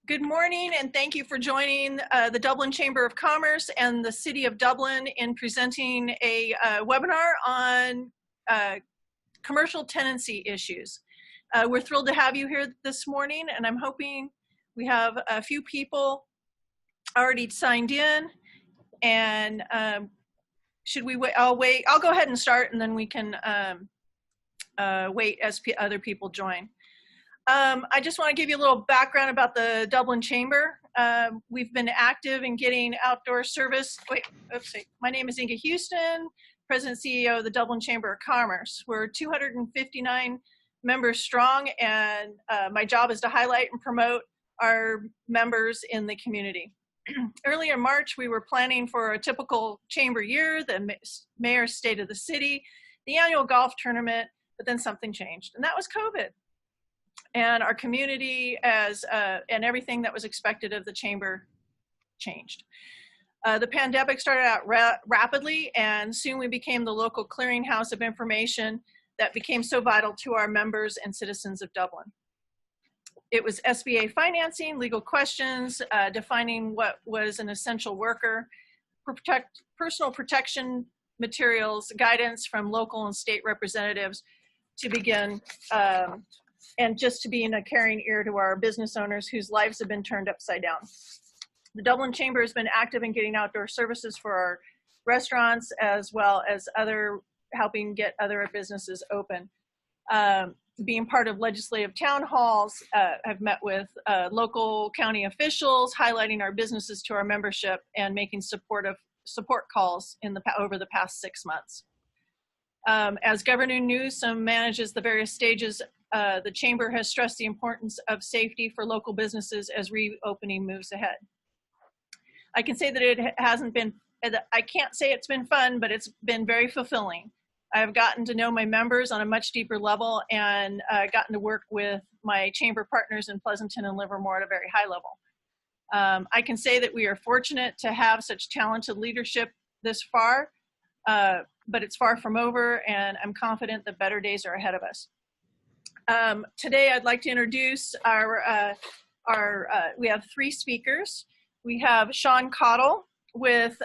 Good morning, and thank you for joining the Dublin Chamber of Commerce and the City of Dublin in presenting a webinar on commercial tenancy issues. We're thrilled to have you here this morning, and I'm hoping we have a few people already signed in. And should we wait? I'll go ahead and start, and then we can wait as other people join. I just want to give you a little background about the Dublin Chamber. We've been active in getting outdoor service. My name is Inge Houston, President and CEO of the Dublin Chamber of Commerce. We're 259 members strong, and my job is to highlight and promote our members in the community. Earlier in March, we were planning for a typical chamber year, the mayor's state of the city, the annual golf tournament, but then something changed, and that was COVID. And our community and everything that was expected of the chamber changed. The pandemic started out rapidly, and soon we became the local clearinghouse of information that became so vital to our members and citizens of Dublin. It was SBA financing, legal questions, defining what was an essential worker, personal protection materials, guidance from local and state representatives to begin, and just to be in a caring ear to our business owners whose lives have been turned upside down. The Dublin Chamber has been active in getting outdoor services for our restaurants, as well as helping get other businesses open. Being part of legislative town halls, I've met with local county officials, highlighting our businesses to our membership and making support calls over the past 6 months. As Governor Newsom manages the various stages, the Chamber has stressed the importance of safety for local businesses as reopening moves ahead. I can say that I can't say it's been fun, but it's been very fulfilling. I've gotten to know my members on a much deeper level and gotten to work with my chamber partners in Pleasanton and Livermore at a very high level. I can say that we are fortunate to have such talented leadership this far, but it's far from over, and I'm confident that better days are ahead of us. Today, I'd like to introduce we have 3 speakers. We have Sean Cottle with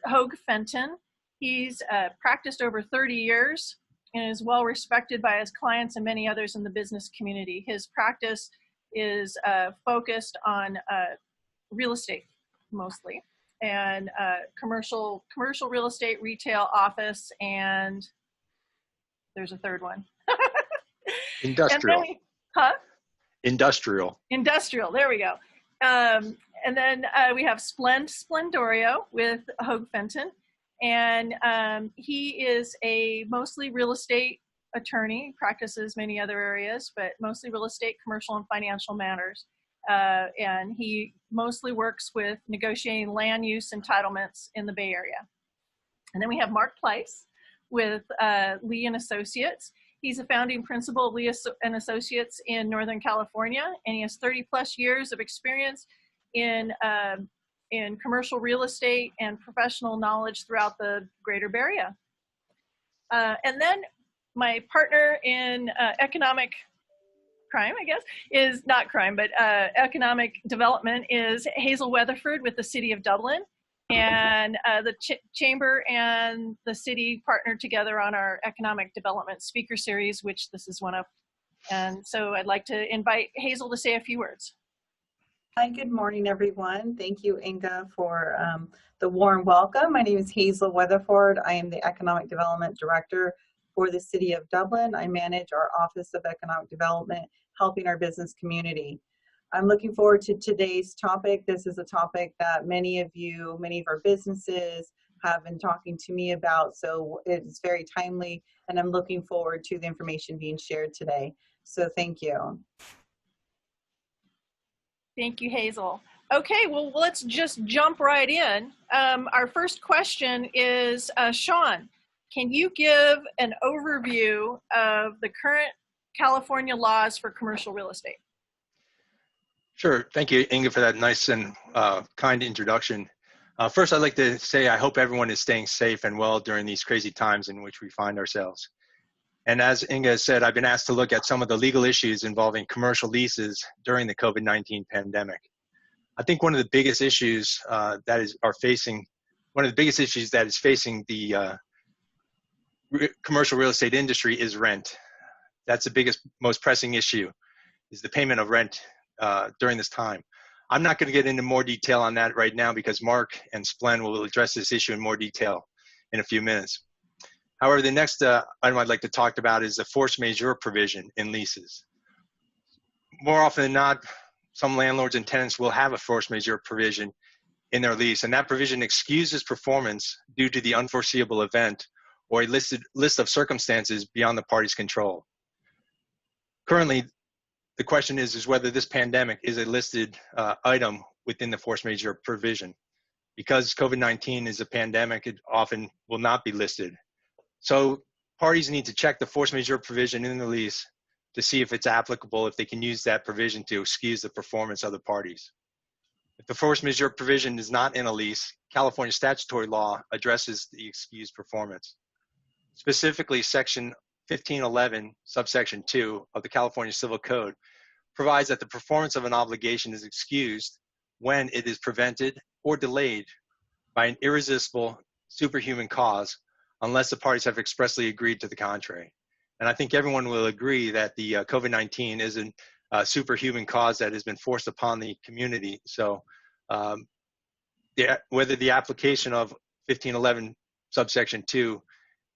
Hoge Fenton. He's practiced over 30 years and is well respected by his clients and many others in the business community. His practice is focused on real estate mostly, and commercial real estate, retail, office, and there's a third one. Industrial. Industrial, there we go. And then we have Sblendorio with Hoge Fenton. And he is a mostly real estate attorney, practices many other areas, but mostly real estate, commercial, and financial matters. And he mostly works with negotiating land use entitlements in the Bay Area. And then we have Mark Pleis with Lee and Associates. He's a founding principal of Lee and Associates in Northern California, and he has 30+ years of experience in commercial real estate and professional knowledge throughout the greater Bay Area. And then my partner in economic crime, I guess, is not crime, but economic development is Hazel Wetherford with the City of Dublin. And the Chamber and the City partnered together on our economic development speaker series, which this is one of. And so I'd like to invite Hazel to say a few words. Hi, good morning, everyone. Thank you, Inge, for the warm welcome. My name is Hazel Wetherford. I am the Economic Development Director for the City of Dublin. I manage our Office of Economic Development, helping our business community. I'm looking forward to today's topic. This is a topic that many of our businesses have been talking to me about, so it's very timely, and I'm looking forward to the information being shared today. So thank you. Thank you, Hazel. Okay, well, let's just jump right in. Our first question is, Sean, can you give an overview of the current California laws for commercial real estate? Sure. Thank you, Inge, for that nice and kind introduction. First, I'd like to say I hope everyone is staying safe and well during these crazy times in which we find ourselves. And as Inge said, I've been asked to look at some of the legal issues involving commercial leases during the COVID-19 pandemic. I think one of the biggest issues that is facing the commercial real estate industry is rent. That's the biggest, most pressing issue, is the payment of rent during this time. I'm not going to get into more detail on that right now because Mark and Sblend will address this issue in more detail in a few minutes. However, the next item I'd like to talk about is the force majeure provision in leases. More often than not, some landlords and tenants will have a force majeure provision in their lease, and that provision excuses performance due to the unforeseeable event or a list of circumstances beyond the party's control. Currently, the question is whether this pandemic is a listed item within the force majeure provision. Because COVID-19 is a pandemic, it often will not be listed. So parties need to check the force majeure provision in the lease to see if it's applicable, if they can use that provision to excuse the performance of the parties. If the force majeure provision is not in a lease, California statutory law addresses the excused performance. Specifically, Section 1511, subsection 2 of the California Civil Code provides that the performance of an obligation is excused when it is prevented or delayed by an irresistible superhuman cause, unless the parties have expressly agreed to the contrary. And I think everyone will agree that the COVID-19 is a superhuman cause that has been forced upon the community. So whether the application of 1511 subsection 2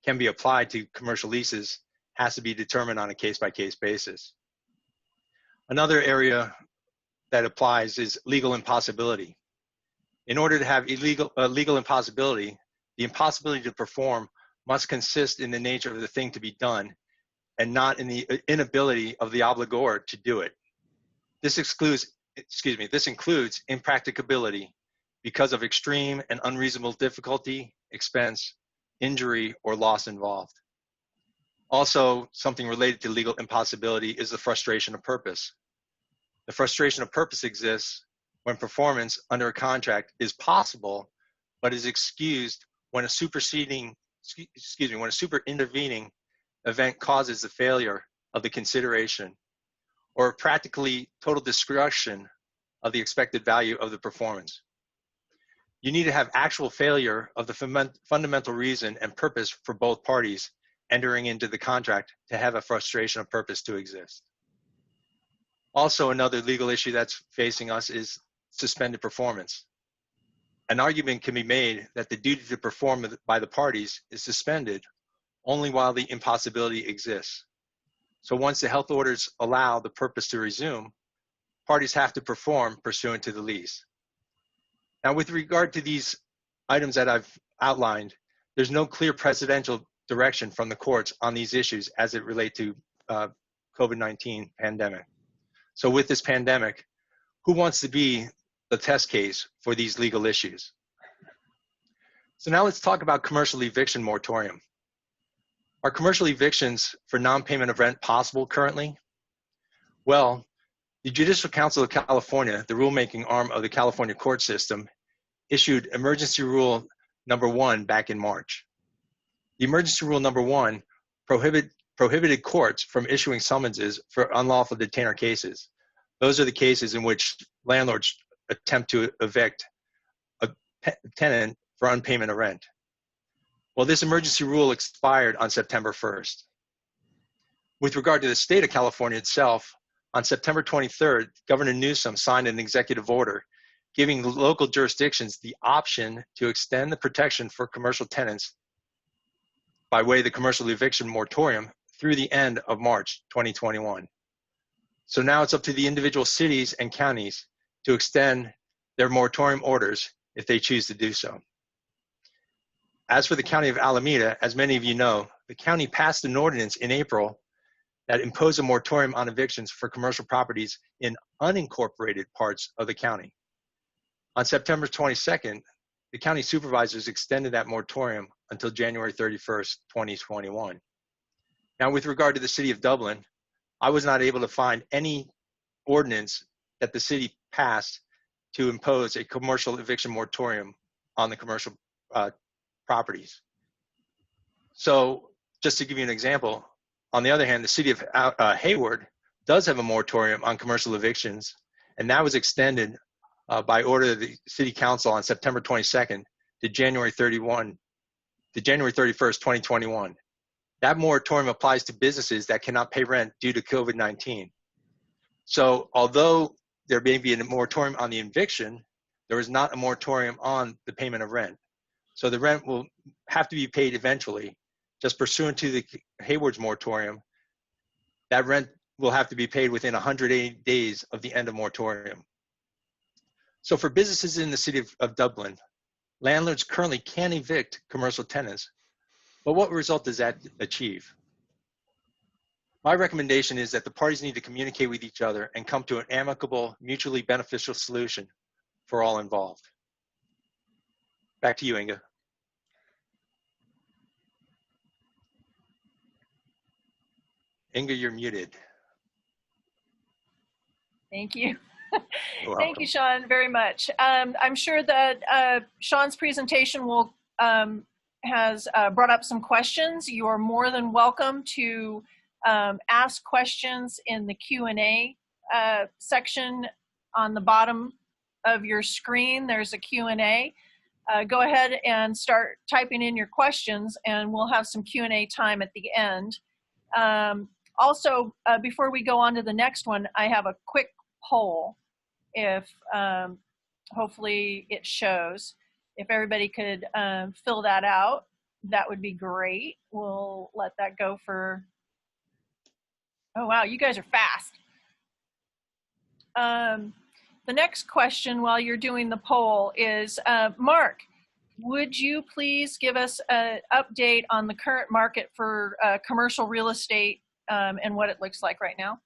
can be applied to commercial leases has to be determined on a case-by-case basis. Another area that applies is legal impossibility. In order to have legal impossibility, the impossibility to perform must consist in the nature of the thing to be done and not in the inability of the obligor to do it. This includes impracticability because of extreme and unreasonable difficulty, expense, injury, or loss involved. Also, something related to legal impossibility is the frustration of purpose. The frustration of purpose exists when performance under a contract is possible, but is excused when a superintervening event causes the failure of the consideration or practically total destruction of the expected value of the performance. You need to have actual failure of the fundamental reason and purpose for both parties entering into the contract to have a frustration of purpose to exist. Also, another legal issue that's facing us is suspended performance. An argument can be made that the duty to perform by the parties is suspended only while the impossibility exists. So once the health orders allow the purpose to resume, parties have to perform pursuant to the lease. Now, with regard to these items that I've outlined, there's no clear precedential direction from the courts on these issues as it relate to COVID-19 pandemic. So with this pandemic, who wants to be the test case for these legal issues? So now let's talk about commercial eviction moratorium. Are commercial evictions for non-payment of rent possible currently? Well, the Judicial Council of California, the rulemaking arm of the California court system, issued Emergency Rule Number 1 back in March. The Emergency Rule Number 1 prohibited courts from issuing summonses for unlawful detainer cases. Those are the cases in which landlords attempt to evict a tenant for unpayment of rent. Well, this emergency rule expired on September 1st. With regard to the state of California itself, on September 23rd, Governor Newsom signed an executive order giving local jurisdictions the option to extend the protection for commercial tenants by way of the commercial eviction moratorium through the end of March 2021. So now it's up to the individual cities and counties to extend their moratorium orders if they choose to do so. As for the County of Alameda, as many of you know, the county passed an ordinance in April that imposed a moratorium on evictions for commercial properties in unincorporated parts of the county. On September 22nd, the county supervisors extended that moratorium until January 31st, 2021. Now, with regard to the City of Dublin, I was not able to find any ordinance that the city passed to impose a commercial eviction moratorium on the commercial properties. So just to give you an example, on the other hand, the city of Hayward does have a moratorium on commercial evictions, and that was extended by order of the City Council on September 22nd to January 31st, 2021. That moratorium applies to businesses that cannot pay rent due to COVID-19. So although there may be a moratorium on the eviction, there is not a moratorium on the payment of rent. So the rent will have to be paid eventually. Just pursuant to the Hayward's moratorium, that rent will have to be paid within 180 days of the end of moratorium. So for businesses in the City of Dublin, landlords currently can evict commercial tenants, but what result does that achieve? My recommendation is that the parties need to communicate with each other and come to an amicable, mutually beneficial solution for all involved. Back to you, Inge. Inge, you're muted. Thank you. You're Thank you, Sean, very much. I'm sure that Sean's presentation will has brought up some questions. You are more than welcome to ask questions in the Q&A section on the bottom of your screen. There's a Q&A. Go ahead and start typing in your questions, and we'll have some Q&A time at the end. Also, before we go on to the next one, I have a quick poll. If hopefully it shows. If everybody could fill that out, that would be great. We'll let that go for, oh wow, you guys are fast. The next question while you're doing the poll is, Mark, would you please give us an update on the current market for commercial real estate and what it looks like right now?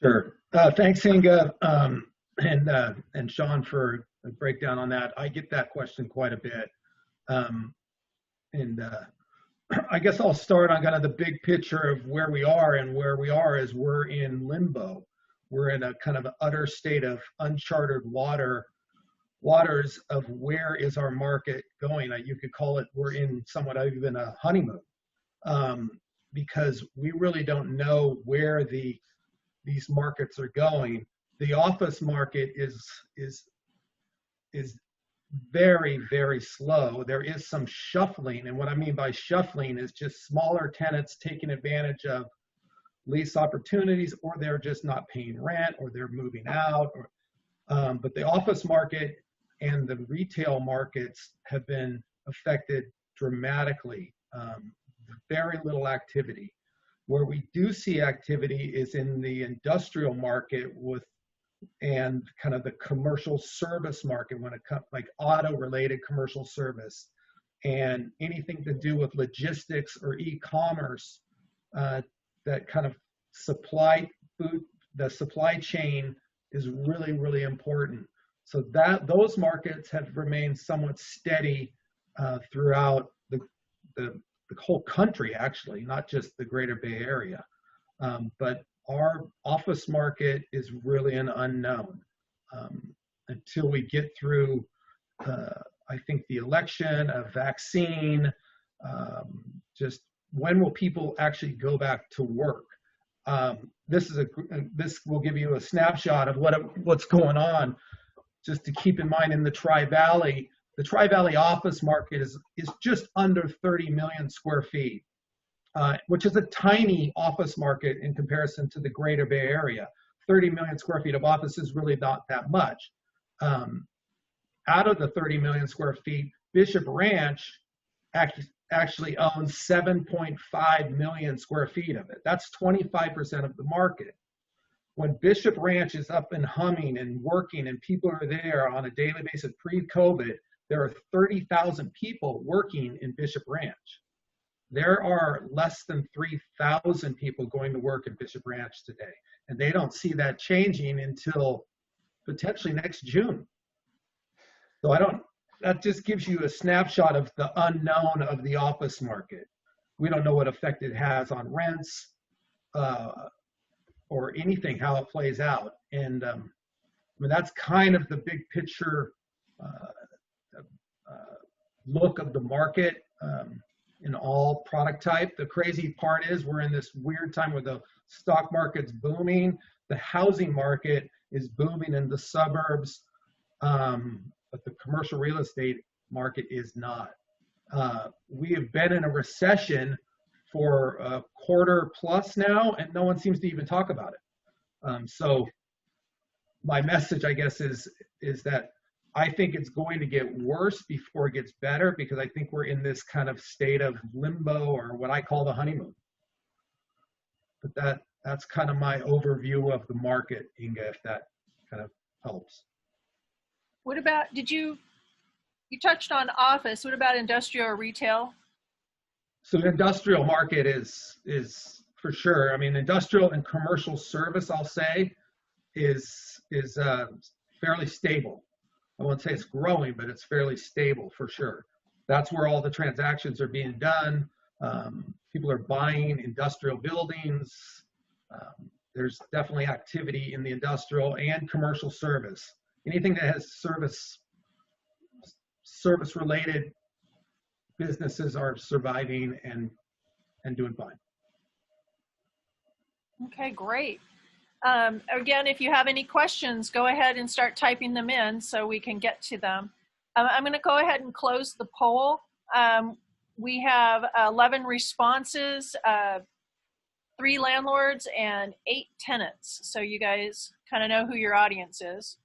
Sure. Thanks, Inge, and Sean for a breakdown on that. I get that question quite a bit. I guess I'll start on kind of the big picture of where we are, and where we are is we're in limbo. We're in a kind of utter state of uncharted waters of where is our market going. You could call it, we're in somewhat even a honeymoon, because we really don't know where these markets are going. The office market is very, very slow. There is some shuffling, and what I mean by shuffling is just smaller tenants taking advantage of lease opportunities, or they're just not paying rent, or they're moving out. But the office market and the retail markets have been affected dramatically. Very little activity. Where we do see activity is in the industrial market and kind of the commercial service market, when it comes like auto-related commercial service and anything to do with logistics or e-commerce, that kind of the supply chain is really, really important. So those markets have remained somewhat steady throughout the whole country, actually, not just the greater Bay Area. But our office market is really an unknown until we get through, I think, the election, a vaccine. Just when will people actually go back to work? This will give you a snapshot of what's going on. Just to keep in mind, in the Tri-Valley, the Tri-Valley office market is just under 30 million square feet, which is a tiny office market in comparison to the greater Bay Area. 30 million square feet of office is really not that much. Out of the 30 million square feet, Bishop Ranch actually owns 7.5 million square feet of it. That's 25% of the market. When Bishop Ranch is up and humming and working and people are there on a daily basis pre-COVID, there are 30,000 people working in Bishop Ranch. There are less than 3,000 people going to work in Bishop Ranch today, and they don't see that changing until potentially next June. So that just gives you a snapshot of the unknown of the office market. We don't know what effect it has on rents or anything, how it plays out. And I mean, that's kind of the big picture look of the market. in all product type. The crazy part is we're in this weird time where the stock market's booming. The housing market is booming in the suburbs, but the commercial real estate market is not. We have been in a recession for a quarter plus now, and no one seems to even talk about it. So my message, I guess, is that I think it's going to get worse before it gets better, because I think we're in this kind of state of limbo, or what I call the honeymoon. But that's kind of my overview of the market, Inge, if that kind of helps. What about, you touched on office, what about industrial or retail? So the industrial market is for sure. I mean, industrial and commercial service, I'll say, is fairly stable. I won't say it's growing, but it's fairly stable for sure. That's where all the transactions are being done. People are buying industrial buildings. There's definitely activity in the industrial and commercial service. Anything that has service related businesses are surviving and doing fine. Okay, great. Again, if you have any questions, go ahead and start typing them in so we can get to them. I'm going to go ahead and close the poll. We have 11 responses, 3 landlords and 8 tenants. So you guys kind of know who your audience is.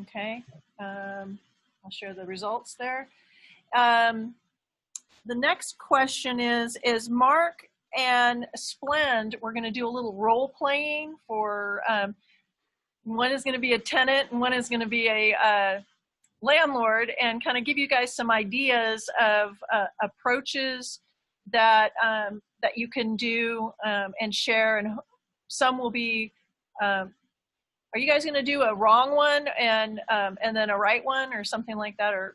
Okay, I'll share the results there. The next question is Mark and Sblend, we're going to do a little role playing for one is going to be a tenant and one is going to be a landlord, and kind of give you guys some ideas of approaches that that you can do and share. And some will be, are you guys going to do a wrong one and then a right one or something like that? Or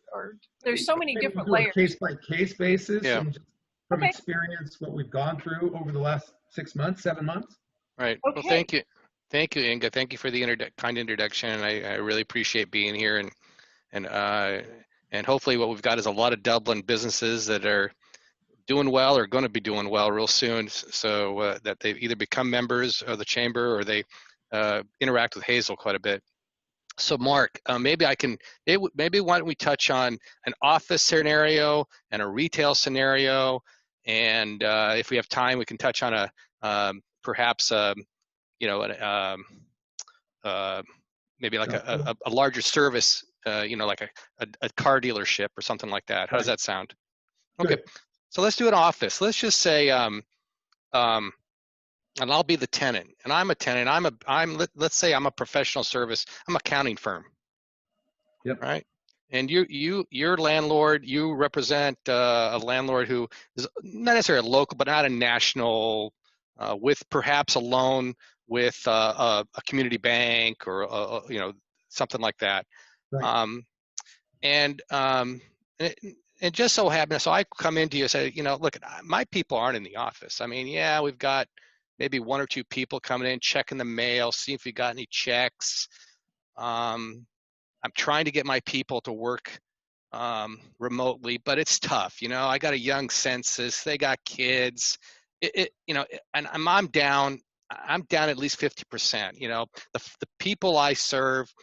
there's so many different layers. Case by case basis. Yeah. And just from experience, what we've gone through over the last 6 months, 7 months. Right. Okay. Well, thank you. Thank you, Inge. Thank you for the kind introduction. And I really appreciate being here. And hopefully what we've got is a lot of Dublin businesses that are doing well or going to be doing well real soon. So that they've either become members of the chamber or they interact with Hazel quite a bit. So Mark, maybe why don't we touch on an office scenario and a retail scenario, and if we have time, we can touch on perhaps maybe like a larger service, like a car dealership or something like that. How does that sound? Okay, so let's do an office. Let's just say, and I'll be the tenant, and I'm a tenant. Let's say I'm a professional service. I'm an accounting firm. Yep. Right. And you're landlord. You represent a landlord who is not necessarily a local, but not a national, with perhaps a loan with a community bank or something like that. Right. And it just so happens, so I come into you and say, look, my people aren't in the office. I mean, yeah, we've got maybe 1 or 2 people coming in, checking the mail, see if we got any checks. I'm trying to get my people to work remotely, but it's tough. I got a young census. They got kids. And I'm down at least 50%. The people I serve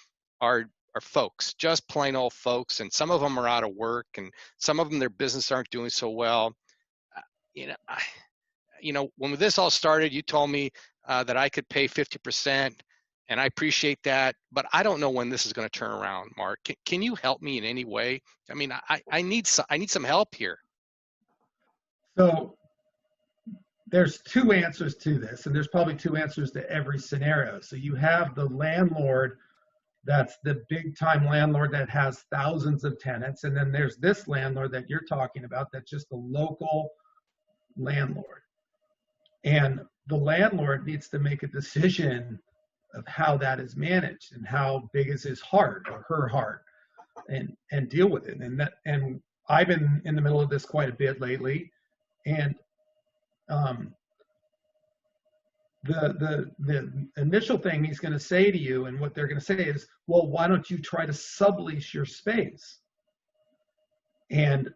are folks, just plain old folks, and some of them are out of work, and some of them, their business aren't doing so well. When this all started, you told me that I could pay 50%, and I appreciate that, but I don't know when this is going to turn around, Mark. Can you help me in any way? I mean, I need some help here. So there's 2 answers to this, and there's probably 2 answers to every scenario. So you have the landlord, that's the big time landlord that has thousands of tenants, and then there's this landlord that you're talking about that's just a local landlord. And the landlord needs to make a decision of how that is managed and how big is his heart or her heart, and deal with it. And I've been in the middle of this quite a bit lately. And the initial thing he's going to say to you, and what they're going to say is, well, why don't you try to sublease your space? And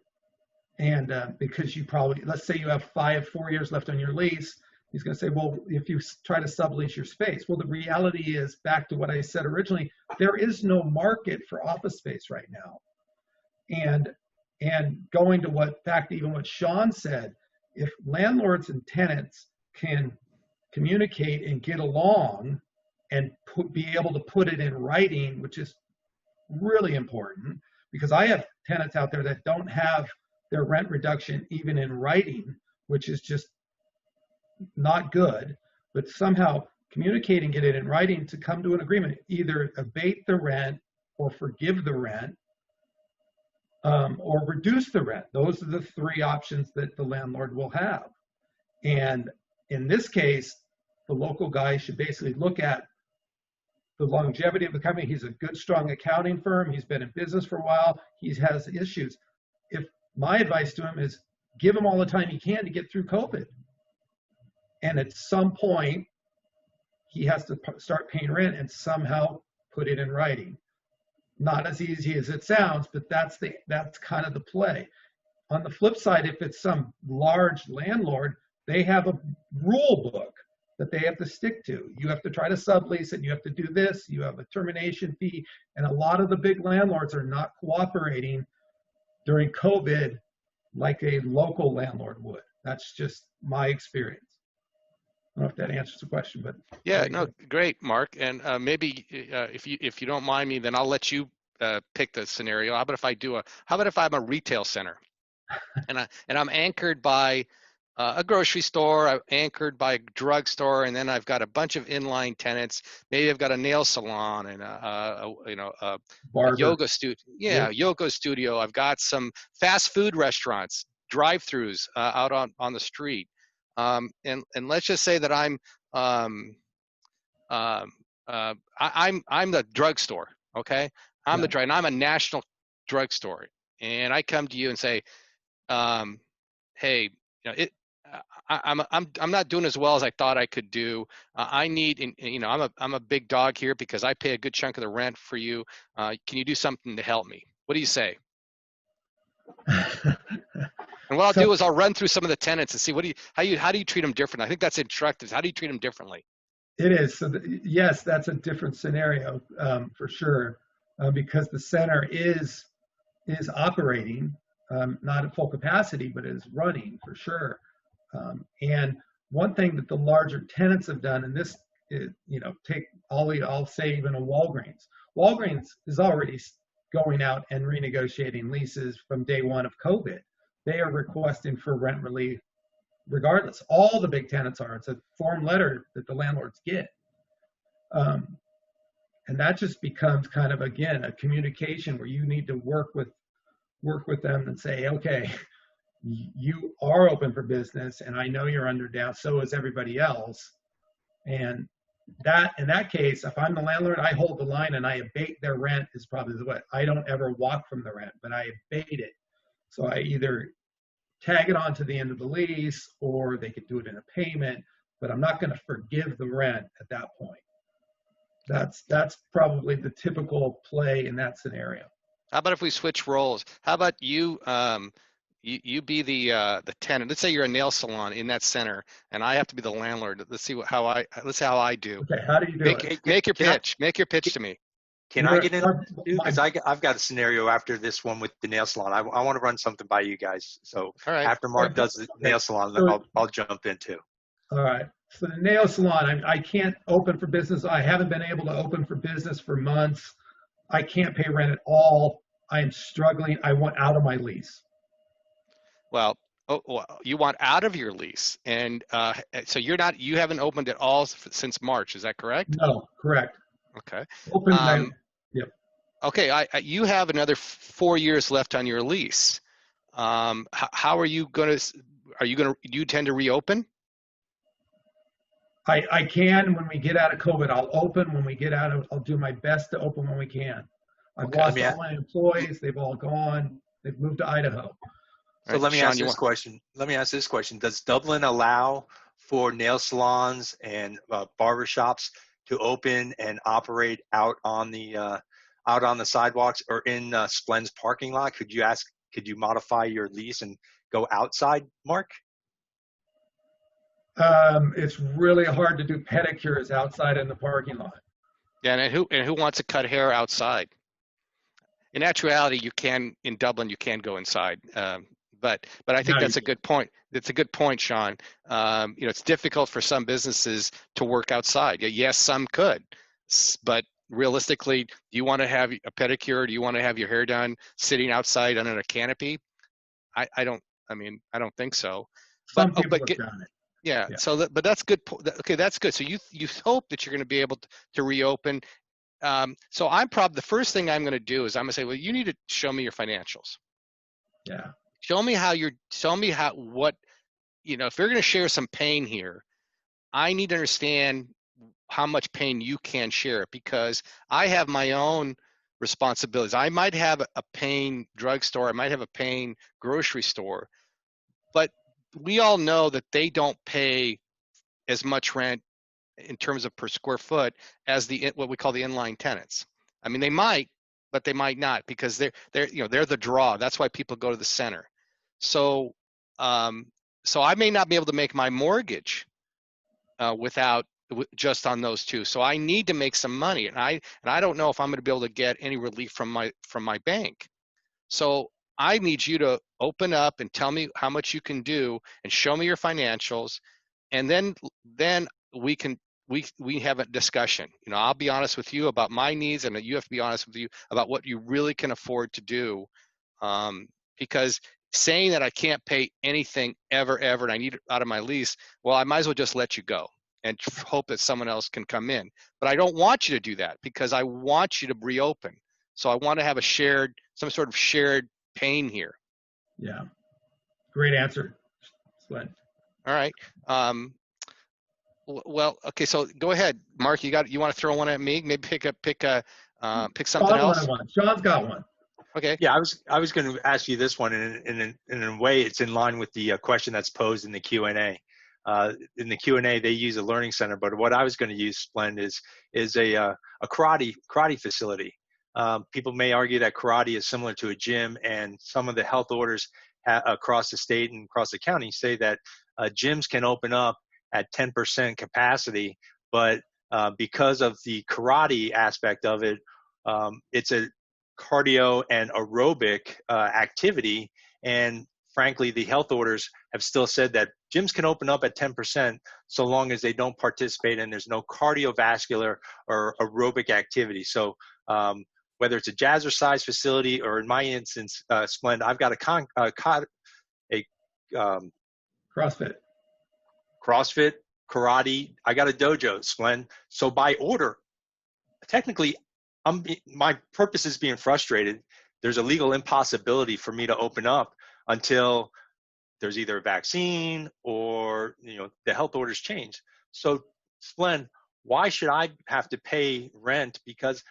And because you probably, let's say you have 4 years left on your lease, he's going to say, well, if you try to sublease your space. Well, the reality is, back to what I said originally, there is no market for office space right now. And going to back to even what Sean said, if landlords and tenants can communicate and get along and be able to put it in writing, which is really important, because I have tenants out there that don't have their rent reduction even in writing, which is just not good, but somehow communicate and get it in writing to come to an agreement, either abate the rent or forgive the rent, or reduce the rent. Those are the three options that the landlord will have. And in this case, the local guy should basically look at the longevity of the company. He's a good, strong accounting firm. He's been in business for a while. He has issues. If my advice to him is give him all the time he can to get through COVID. And at some point, he has to start paying rent and somehow put it in writing. Not as easy as it sounds, but that's kind of the play. On the flip side, if it's some large landlord, they have a rule book that they have to stick to. You have to try to sublease it. You have to do this. You have a termination fee. And a lot of the big landlords are not cooperating during COVID like a local landlord would. That's just my experience. I don't know if that answers the question, but yeah, no, great, Mark. And maybe if you don't mind me, then I'll let you pick the scenario. How about if I'm a retail center, and I'm anchored by a grocery store, I'm anchored by a drugstore, and then I've got a bunch of inline tenants. Maybe I've got a nail salon and a yoga studio. Yeah, yoga studio. I've got some fast food restaurants, drive-throughs out on the street. And let's just say that I'm the drugstore. Okay, I'm a national drugstore, and I come to you and say, hey, I'm not doing as well as I thought I could do. I need, I'm a big dog here because I pay a good chunk of the rent for you. Can you do something to help me? What do you say? And what I'll do is I'll run through some of the tenants and see how do you treat them differently. I think that's instructive. How do you treat them differently? It is. So yes, that's a different scenario for sure, because the center is operating, not at full capacity, but is running for sure. And one thing that the larger tenants have done, and this is, I'll say even a Walgreens. Walgreens is already going out and renegotiating leases from day one of COVID. They are requesting for rent relief regardless. All the big tenants are. It's a form letter that the landlords get. And that just becomes kind of, again, a communication where you need to work with them and say, okay, you are open for business, and I know you're understaffed, so is everybody else. And that, in that case, if I'm the landlord, I hold the line and I abate their rent is probably the way. I don't ever walk from the rent, but I abate it. So I either tag it on to the end of the lease, or they could do it in a payment, but I'm not going to forgive the rent at that point. That's probably the typical play in that scenario. How about if we switch roles? How about you you be the tenant? Let's say you're a nail salon in that center, and I have to be the landlord. Let's see how I do. Okay, how do you do it? Make your pitch. Make your pitch to me. Can I get in? Because I've got a scenario after this one with the nail salon. I want to run something by you guys. So after Mark does the nail salon, I'll jump in too. All right. So the nail salon, I can't open for business. I haven't been able to open for business for months. I can't pay rent at all. I am struggling. I want out of my lease. Well, you want out of your lease, and so you haven't opened at all since March. Is that correct? No, correct. Okay. Yep. Okay, you have another 4 years left on your lease. How are you going to? Do you tend to reopen? I can. When we get out of COVID, I'll open. When we get out of, I'll do my best to open when we can. I've lost all my employees. They've all gone. They've moved to Idaho. So let me ask this question. Does Dublin allow for nail salons and barbershops to open and operate out on the sidewalks or in Sblend's parking lot? Could you ask Could you modify your lease and go outside, Mark? It's really hard to do pedicures outside in the parking lot. Yeah, and who wants to cut hair outside? In actuality, you can in Dublin. You can go inside, but I think that's a good point. That's a good point, Sean. It's difficult for some businesses to work outside. Yes, some could, but realistically, do you want to have a pedicure? Do you want to have your hair done sitting outside under a canopy? I don't. I mean, I don't think so. Some people have done it. Yeah. So, but that's good. Okay, that's good. So you hope that you're going to be able to reopen. So the first thing I'm going to do is I'm going to say, well, you need to show me your financials. Yeah. Show me if you're going to share some pain here, I need to understand how much pain you can share, because I have my own responsibilities. I might have a paying drugstore. I might have a paying grocery store, but we all know that they don't pay as much rent in terms of per square foot as what we call the inline tenants. I mean, they might, but they might not, because they're the draw. That's why people go to the center. So I may not be able to make my mortgage just on those two. So I need to make some money, and I don't know if I'm going to be able to get any relief from my bank. So I need you to open up and tell me how much you can do and show me your financials, and then we have a discussion. I'll be honest with you about my needs, and you have to be honest with you about what you really can afford to do. Because saying that I can't pay anything ever, and I need it out of my lease, well, I might as well just let you go and hope that someone else can come in. But I don't want you to do that, because I want you to reopen. So I want to have some sort of shared pain here. Yeah. Great answer, Sblendorio. All right. Well, okay. So go ahead, Mark. You want to throw one at me? Maybe pick something else. Sean's got one. Okay. Yeah, I was going to ask you this one, and in a way, it's in line with the question that's posed in the Q&A. In the Q&A, they use a learning center, but what I was going to use, Sblend, is a karate facility. People may argue that karate is similar to a gym, and some of the health orders across the state and across the county say that gyms can open up at 10% capacity, but because of the karate aspect of it, it's a cardio and aerobic activity, and frankly, the health orders have still said that gyms can open up at 10% so long as they don't participate and there's no cardiovascular or aerobic activity. So whether it's a jazzercise facility, or in my instance, Sblend, I've got CrossFit, karate. I got a dojo, Sblend. So by order, technically, my purpose is being frustrated. There's a legal impossibility for me to open up until there's either a vaccine or the health orders change. So, Sblend, why should I have to pay rent? Because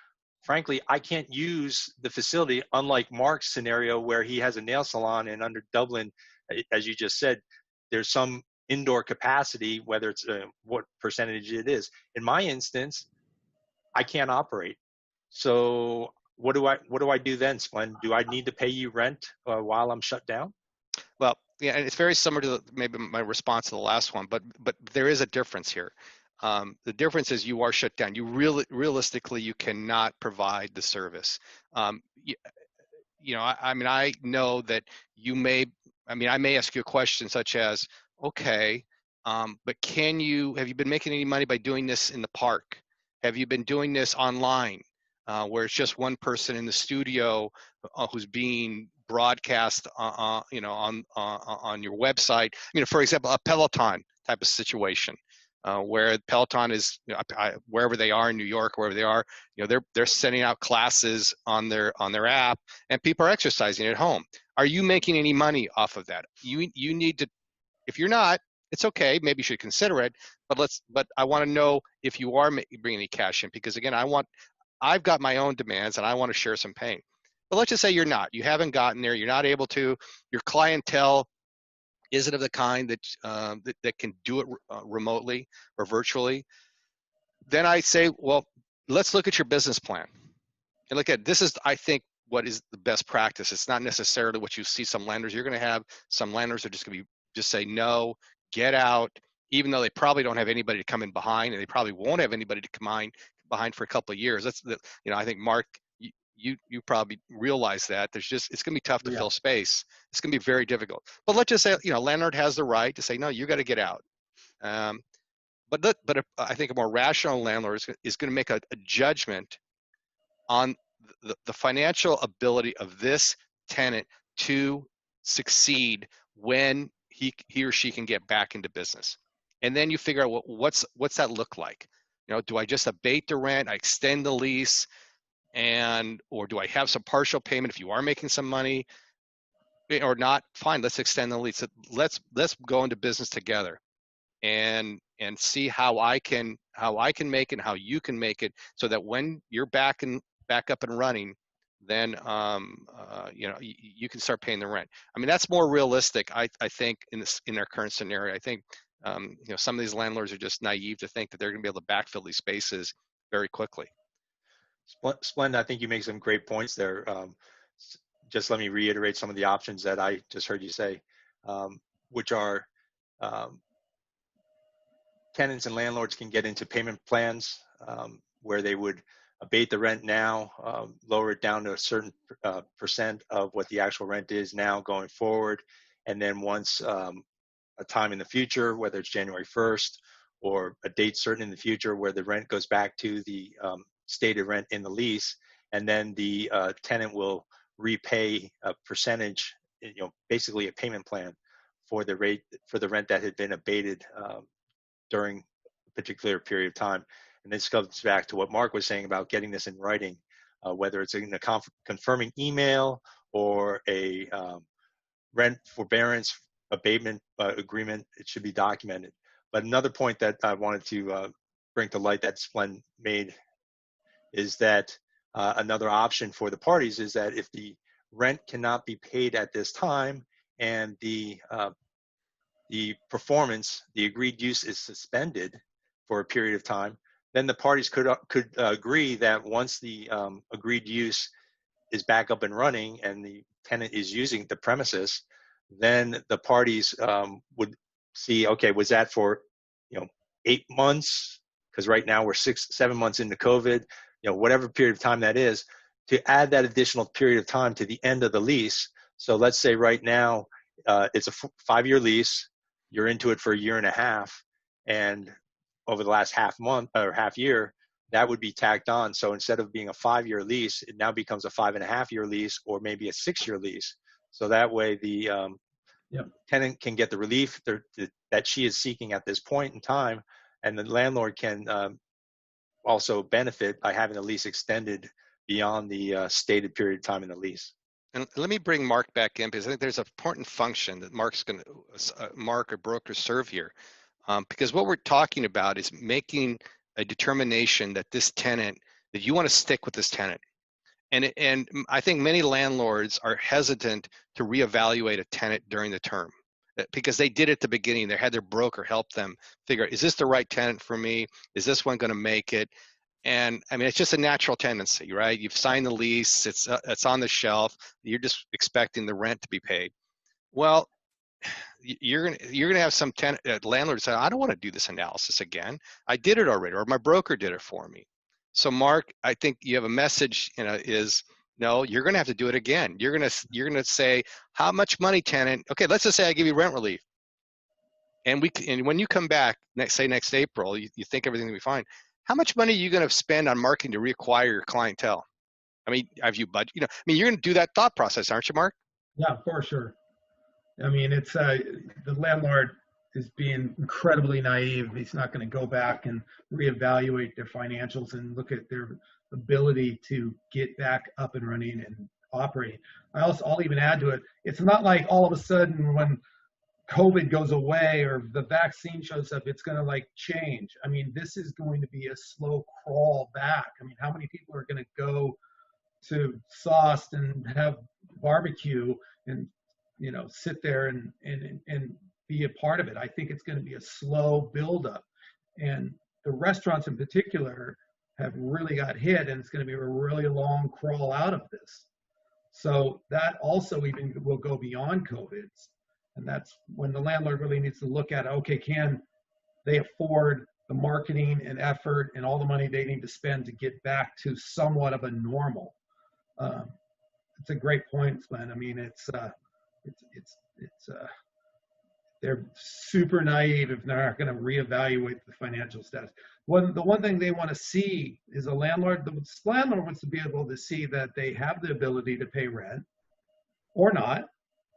frankly, I can't use the facility, unlike Mark's scenario where he has a nail salon, and under Dublin, as you just said, there's some indoor capacity, whether it's what percentage it is. In my instance, I can't operate. So what do I do then, Sblend? Do I need to pay you rent while I'm shut down? Well, yeah, and it's very similar to maybe my response to the last one, but there is a difference here. The difference is you are shut down. You realistically, you cannot provide the service. I know that I may ask you a question such as, okay, but have you been making any money by doing this in the park? Have you been doing this online, where it's just one person in the studio who's being broadcast on your website? For example, a Peloton type of situation. Where Peloton is, wherever they are in New York, wherever they are, they're sending out classes on their app, and people are exercising at home. Are you making any money off of that? You need to. If you're not, it's okay. Maybe you should consider it. But I want to know if you are bringing any cash in, because again, I've got my own demands, and I want to share some pain. But let's just say you're not. You haven't gotten there. You're not able to. Your clientele isn't of the kind that can do it remotely or virtually. Then I say, well, let's look at your business plan. And look at this is, I think, what is the best practice. It's not necessarily what you see some landlords. You're going to have some landlords are just going to just say no, get out, even though they probably don't have anybody to come in behind, and they probably won't have anybody to come behind for a couple of years. That's the, I think Mark, you probably realize that it's going to be tough to fill space. It's going to be very difficult. But let's just say, landlord has the right to say, no, you got to get out. But I think a more rational landlord is going to make a judgment on the financial ability of this tenant to succeed when he or she can get back into business. And then you figure out what's that look like? Do I just abate the rent, I extend the lease, or do I have some partial payment if you are making some money, or not? Fine, let's extend the lease. Let's go into business together, and see how I can make it, and how you can make it, so that when you're back up and running, then you can start paying the rent. I mean, that's more realistic, I think, in our current scenario. I think some of these landlords are just naive to think that they're going to be able to backfill these spaces very quickly. Splend, I think you make some great points there. Just let me reiterate some of the options that I just heard you say, which are tenants and landlords can get into payment plans where they would abate the rent now, lower it down to a certain percent of what the actual rent is now going forward. And then once a time in the future, whether it's January 1st or a date certain in the future where the rent goes back to the stated rent in the lease, and then the tenant will repay a percentage, basically a payment plan for the rent that had been abated during a particular period of time. And this comes back to what Mark was saying about getting this in writing, whether it's in a confirming email or a rent forbearance abatement agreement. It should be documented. But another point that I wanted to bring to light that Sblend made is that another option for the parties is that if the rent cannot be paid at this time and the performance, the agreed use, is suspended for a period of time, then the parties could agree that once the agreed use is back up and running and the tenant is using the premises, then the parties would see, okay, was that for 8 months? Because right now we're 6-7 months into COVID, whatever period of time that is, to add that additional period of time to the end of the lease. So let's say right now it's a 5-year lease, you're into it for 1.5 years, and over the last half year, that would be tacked on. So instead of being a 5-year lease, it now becomes a 5.5-year lease, or maybe a 6-year lease. So that way the tenant can get the relief that she is seeking at this point in time, and the landlord can also benefit by having the lease extended beyond the stated period of time in the lease. And let me bring Mark back in, because I think there's an important function that Mark or broker serve here. Because what we're talking about is making a determination that that you want to stick with this tenant. And I think many landlords are hesitant to reevaluate a tenant during the term, because they did it at the beginning. They had their broker help them figure out, is this the right tenant for me? Is this one going to make it? And I mean, it's just a natural tendency, right? You've signed the lease, it's on the shelf, you're just expecting the rent to be paid. Well, you're gonna have some landlords say, I don't want to do this analysis again. I did it already, or my broker did it for me. So Mark, I think you have a message, is no, you're gonna have to do it again. You're gonna say, how much money, tenant? Okay, let's just say I give you rent relief, and when you come back next April, you think everything will be fine. How much money are you gonna spend on marketing to reacquire your clientele? I mean, have you budget? You're gonna do that thought process, aren't you, Mark? Yeah, for sure. I mean, it's the landlord is being incredibly naive. He's not going to go back and reevaluate their financials and look at their ability to get back up and running and operating. I'll even add to it. It's not like all of a sudden when COVID goes away or the vaccine shows up, it's going to change. I mean, this is going to be a slow crawl back. I mean, how many people are going to go to Sauce and have barbecue and sit there and be a part of it? I think it's going to be a slow buildup, and the restaurants in particular have really got hit, and it's going to be a really long crawl out of this. So that also even will go beyond COVID. And that's when the landlord really needs to look at, okay, can they afford the marketing and effort and all the money they need to spend to get back to somewhat of a normal? It's a great point, Sblendorio. I mean, they're super naive if they're not going to reevaluate the financial status. The one thing they want to see is the landlord wants to be able to see that they have the ability to pay rent or not.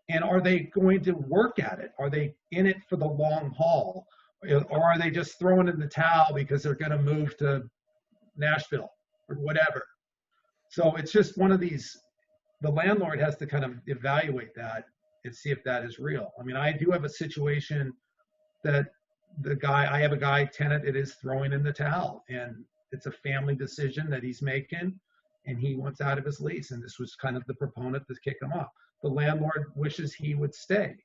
And are they going to work at it? Are they in it for the long haul? Or are they just throwing in the towel because they're going to move to Nashville or whatever? So it's just one of these, the landlord has to kind of evaluate that and see if that is real. I mean, I do have a situation that I have a guy tenant that is throwing in the towel, and it's a family decision that he's making, and he wants out of his lease. And this was kind of the proponent to kick him off. The landlord wishes he would stay,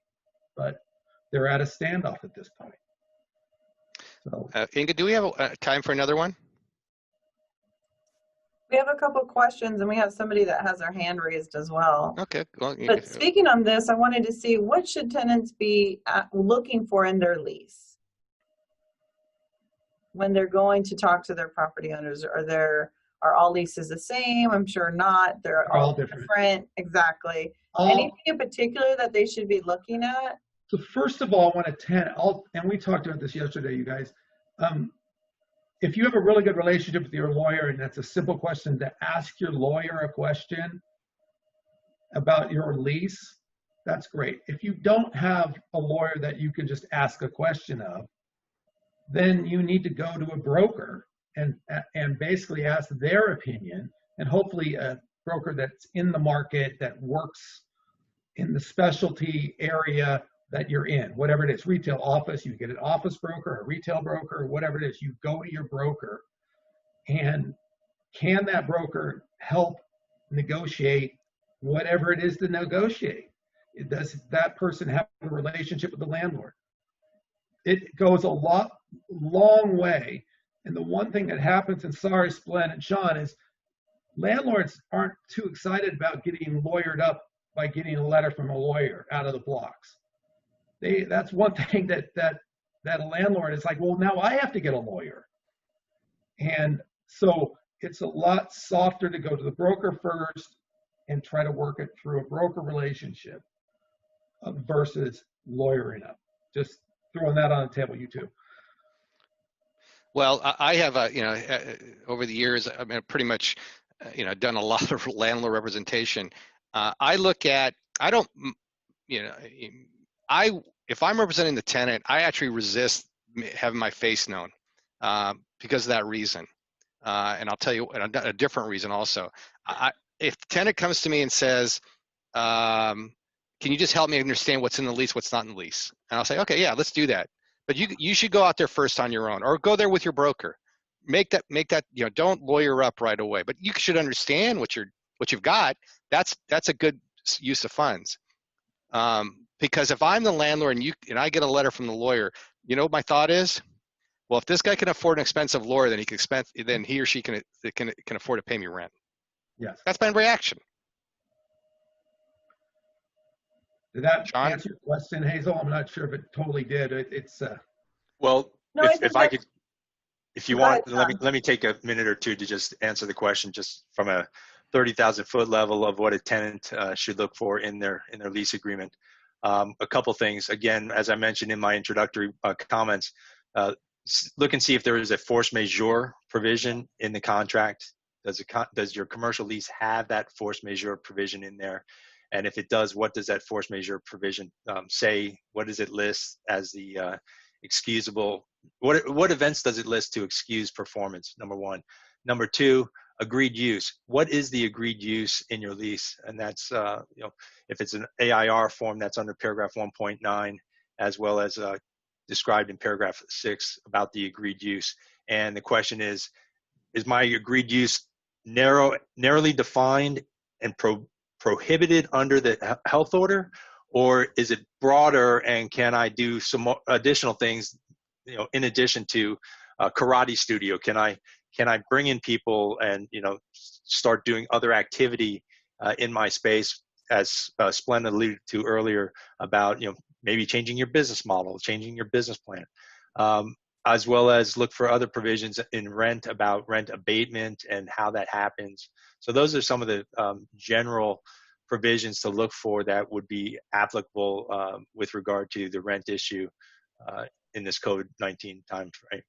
but they're at a standoff at this point. So, Inge, do we have time for another one? We have a couple of questions, and we have somebody that has their hand raised as well. Okay. Well, But speaking on this, I wanted to see, what should tenants be looking for in their lease when they're going to talk to their property owners? Are all leases the same? I'm sure not. They're all different. Exactly. Anything in particular that they should be looking at? So first of all, I want to and we talked about this yesterday, you guys. If you have a really good relationship with your lawyer, and that's a simple question, to ask your lawyer a question about your lease, that's great. If you don't have a lawyer that you can just ask a question of, then you need to go to a broker and basically ask their opinion, and hopefully a broker that's in the market, that works in the specialty area that you're in, whatever it is, retail, office, you get an office broker, a retail broker, whatever it is, you go to your broker, and can that broker help negotiate whatever it is to negotiate? Does that person have a relationship with the landlord? It goes a long way. And the one thing that happens, and sorry, Sblend and Sean, is landlords aren't too excited about getting lawyered up by getting a letter from a lawyer out of the blocks. That's one thing that a landlord is like, well, now I have to get a lawyer. And so it's a lot softer to go to the broker first and try to work it through a broker relationship versus lawyering up. Just throwing that on the table, you two. Well, I have over the years, I mean, pretty much, done a lot of landlord representation. If I'm representing the tenant, I actually resist having my face known because of that reason. And I'll tell you a different reason also. If the tenant comes to me and says, can you just help me understand what's in the lease, what's not in the lease? And I'll say, okay, yeah, let's do that. But you should go out there first on your own, or go there with your broker. Make that, don't lawyer up right away. But you should understand what you've got. That's a good use of funds. Because if I'm the landlord and I get a letter from the lawyer, you know what my thought is? Well, if this guy can afford an expensive lawyer, then he or she can afford to pay me rent. Yes. That's my reaction. Did that answer your question, Hazel? I'm not sure if it totally did. Well, No, if you want, let me take a minute or two to just answer the question, just from a 30,000 foot level of what a tenant should look for in their lease agreement. A couple things. Again, as I mentioned in my introductory comments, look and see if there is a force majeure provision in the contract. Does your commercial lease have that force majeure provision in there? And if it does, what does that force majeure provision say? What does it list as the excusable? What events does it list to excuse performance? Number one. Number two, agreed use. What is the agreed use in your lease? And that's if it's an AIR form, that's under paragraph 1.9, as well as described in paragraph 6 about the agreed use. And the question is my agreed use narrowly defined and prohibited under the health order, or is it broader, and can I do some more additional things, in addition to karate studio? Can I bring in people and start doing other activity in my space, as Sblend alluded to earlier, about maybe changing your business model, changing your business plan, as well as look for other provisions in rent about rent abatement and how that happens. So those are some of the general provisions to look for that would be applicable with regard to the rent issue in this COVID-19 time frame.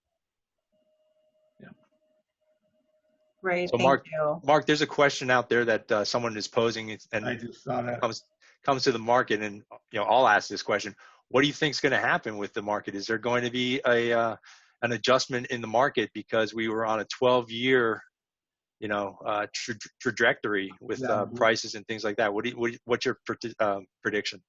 Great, So thank you. Mark, there's a question out there that someone is posing, and I just saw that. comes to the market, and I'll ask this question: what do you think is going to happen with the market? Is there going to be an adjustment in the market because we were on a 12-year trajectory with prices and things like that? What's your prediction?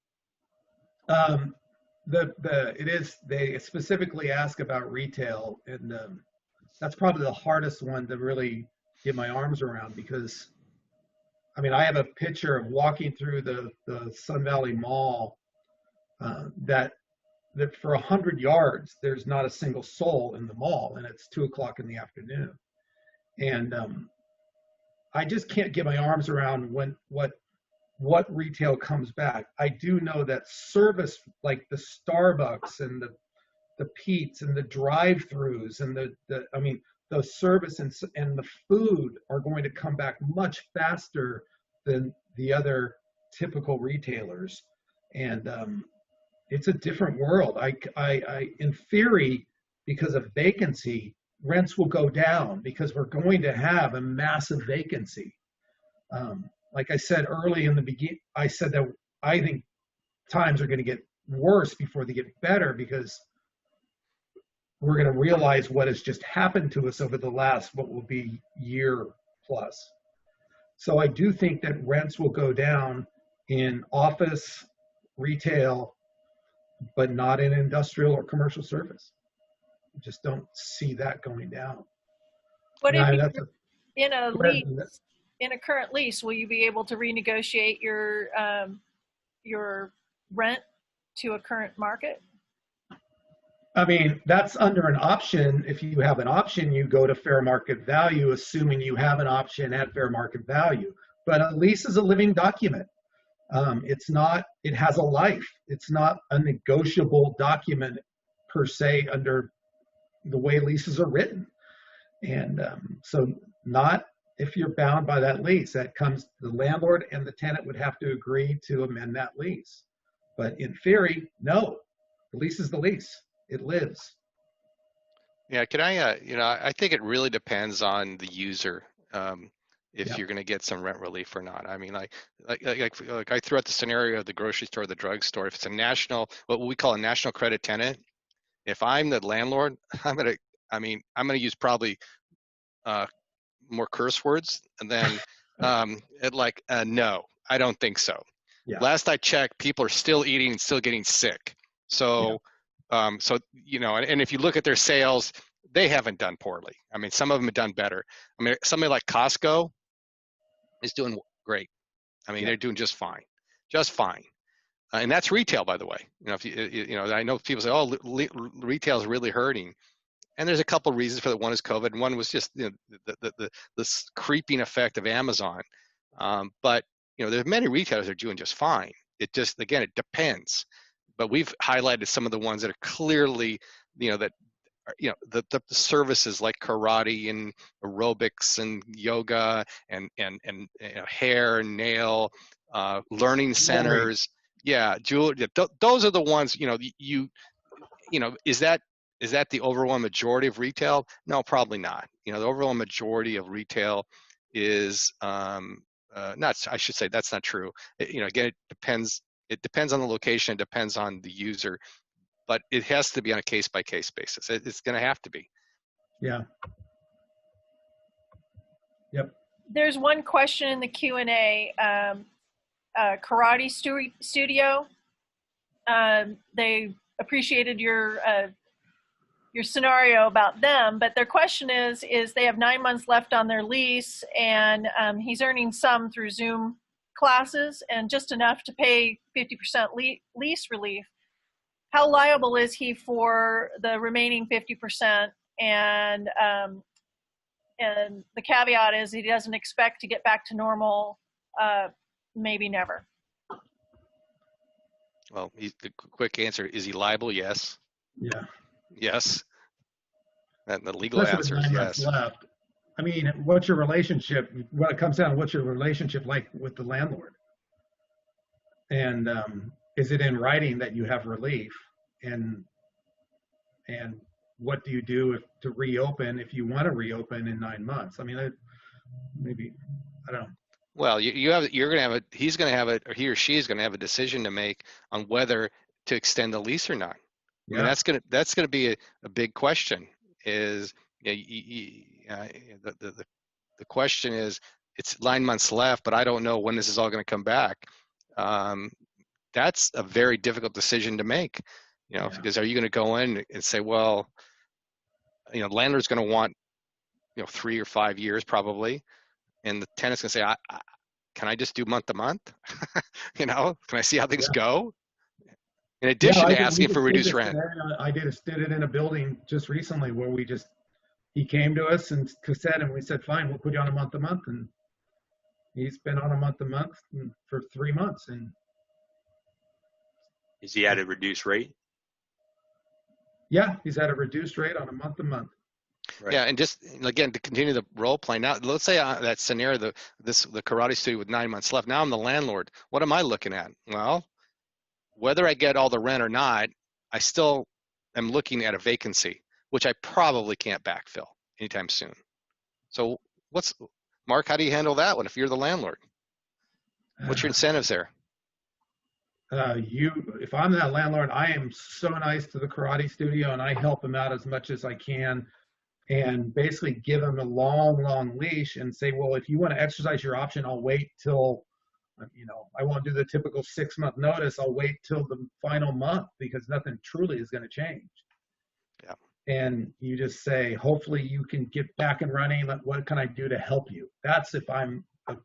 They specifically ask about retail, and that's probably the hardest one to really get my arms around, because I mean, I have a picture of walking through the Sun Valley Mall that for 100 yards there's not a single soul in the mall, and it's 2 o'clock in the afternoon, and I just can't get my arms around what retail comes back. I do know that service, like the Starbucks and the Pete's and the drive-throughs and the service and the food are going to come back much faster than the other typical retailers, and it's a different world. I in theory, because of vacancy, rents will go down because we're going to have a massive vacancy. Like I said early in the beginning, I said that I think times are going to get worse before they get better, because we're going to realize what has just happened to us over the last, what will be year plus. So I do think that rents will go down in office, retail, but not in industrial or commercial service. I just don't see that going down. What if in a lease, in a current lease, will you be able to renegotiate your rent to a current market? I mean, that's under an option. If you have an option, you go to fair market value, assuming you have an option at fair market value. But a lease is a living document. It has a life. It's not a negotiable document per se under the way leases are written. And so not if you're bound by that lease. The landlord and the tenant would have to agree to amend that lease. But in theory, no, the lease is the lease. It lives. Yeah, can I, I think it really depends on the user if you're going to get some rent relief or not. I mean, like I threw out the scenario of the grocery store, the drugstore. If it's what we call a national credit tenant, if I'm the landlord, I'm going to use probably more curse words than no, I don't think so. Yeah. Last I checked, people are still eating and still getting sick. So. Yeah. And if you look at their sales, they haven't done poorly. I mean, some of them have done better. I mean, somebody like Costco is doing great. I mean, they're doing just fine. And that's retail, by the way. I know people say, "Oh, retail is really hurting," and there's a couple of reasons for that. One is COVID, and one was just this creeping effect of Amazon. But there's many retailers that are doing just fine. It just, again, it depends. But we've highlighted some of the ones that are clearly, the services like karate and aerobics and yoga and hair and nail, learning centers. Yeah, jewelry. Those are the ones. Is that the overwhelming majority of retail? No, probably not. The overall majority of retail is not. I should say that's not true. Again, it depends. It depends on the location. It depends on the user, but it has to be on a case-by-case basis. It's going to have to be. Yeah. Yep. There's one question in the Q&A. Karate Studio. They appreciated your scenario about them, but their question is they have 9 months left on their lease, and he's earning some through Zoom classes and just enough to pay 50% lease relief. How liable is he for the remaining 50%? And the caveat is he doesn't expect to get back to normal maybe never. Well, the quick answer, is he liable? Yes. Yeah. Yes. And the legal Especially with answer is 9 months yes. left. I mean, what's your relationship? When it comes down, what's your relationship like with the landlord? And is it in writing that you have relief? And what do you do to reopen if you want to reopen in 9 months? I mean, maybe, I don't know. Well, you're going to have he's going to have or he or she is going to have a decision to make on whether to extend the lease or not. I mean, that's going to be a big question. Is the question is, it's 9 months left, but I don't know when this is all going to come back. That's a very difficult decision to make, because are you going to go in and say, well, landlord's going to want 3 or 5 years probably, and the tenant's going to say, can I just do month to month? Can I see how things go? In addition to asking for reduced rent. I did it in a building just recently where he came to us and said, and we said, fine, we'll put you on a month to month. And he's been on a month to month for 3 months. And is he at a reduced rate? Yeah, he's at a reduced rate on a month to month. Right. Yeah, and just again to continue the role play. Now, let's say that scenario, the karate studio with 9 months left. Now I'm the landlord. What am I looking at? Well, whether I get all the rent or not, I still am looking at a vacancy, which I probably can't backfill anytime soon. So, Mark? How do you handle that one if you're the landlord? What's your incentives there? If I'm that landlord, I am so nice to the karate studio and I help them out as much as I can. And basically give them a long leash and say, well, if you want to exercise your option, I'll wait till, I won't do the typical 6-month notice. I'll wait till the final month because nothing truly is going to change. Yeah. And you just say, hopefully you can get back and running. What can I do to help you? That's if I'm a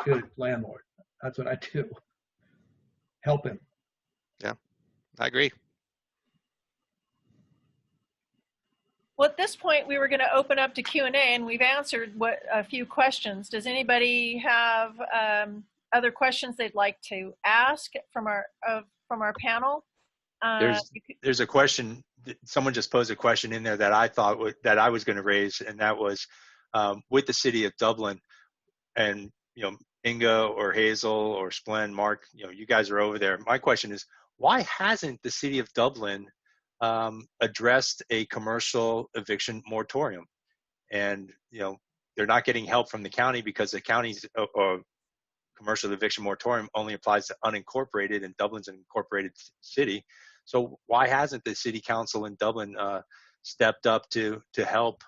good landlord. That's what I do. Help him. Yeah, I agree. Well, at this point, we were going to open up to Q&A, and we've answered a few questions. Does anybody have other questions they'd like to ask from our panel? There's a question. Someone just posed a question in there that I thought that I was going to raise, and that was with the City of Dublin, and Inge or Hazel or Sblend, Mark, you guys are over there. My question is, why hasn't the City of Dublin addressed a commercial eviction moratorium? And they're not getting help from the county because the county's commercial eviction moratorium only applies to unincorporated, and Dublin's an incorporated city. So why hasn't the city council in Dublin stepped up to help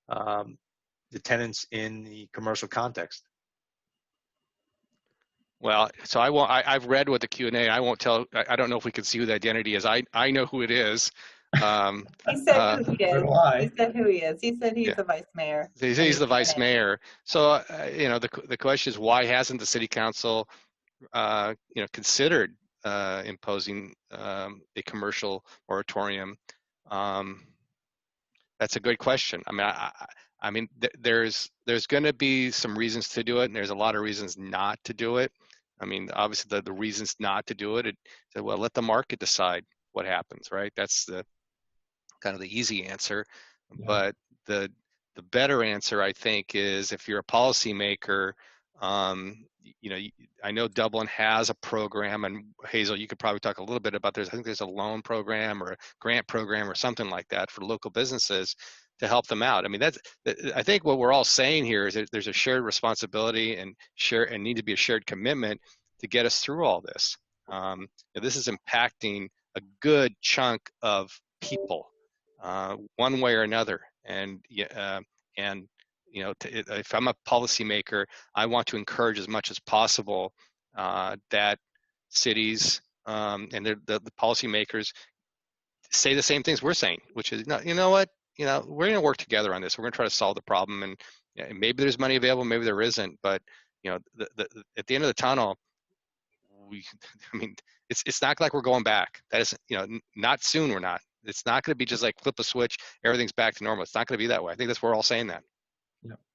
the tenants in the commercial context? Well, so I've read what the Q&A. I won't tell. I don't know if we can see who the identity is. I know who it is. He said who he is. He said who he is. He said he's the vice mayor. He's the vice mayor. So the question is, why hasn't the city council considered imposing a commercial moratorium? That's a good question. I mean, there's going to be some reasons to do it, and there's a lot of reasons not to do it. I mean, obviously, the reasons not to do it, well, let the market decide what happens, right? That's the kind of the easy answer. Yeah. But the better answer, I think, is if you're a policymaker, I know Dublin has a program, and Hazel, you could probably talk a little bit about I think there's a loan program or a grant program or something like that for local businesses to help them out. I mean, I think what we're all saying here is that there's a shared responsibility and need to be a shared commitment to get us through all this. This is impacting a good chunk of people, one way or another. And if I'm a policymaker, I want to encourage as much as possible that cities and the policymakers say the same things we're saying, which is, you know what? We're going to work together on this. We're going to try to solve the problem, and maybe there's money available, maybe there isn't. But at the end of the tunnel, it's not like we're going back. That is, not soon. We're not. It's not going to be just like flip a switch, everything's back to normal. It's not going to be that way. I think we're all saying that.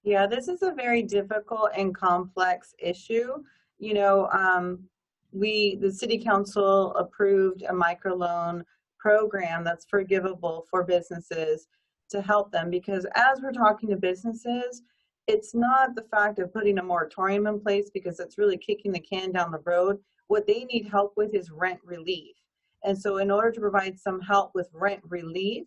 Yeah, this is a very difficult and complex issue. you know, the city council approved a microloan program that's forgivable for businesses to help them, because as we're talking to businesses, it's not the fact of putting a moratorium in place, because it's really kicking the can down the road. What they need help with is rent relief. And so in order to provide some help with rent relief,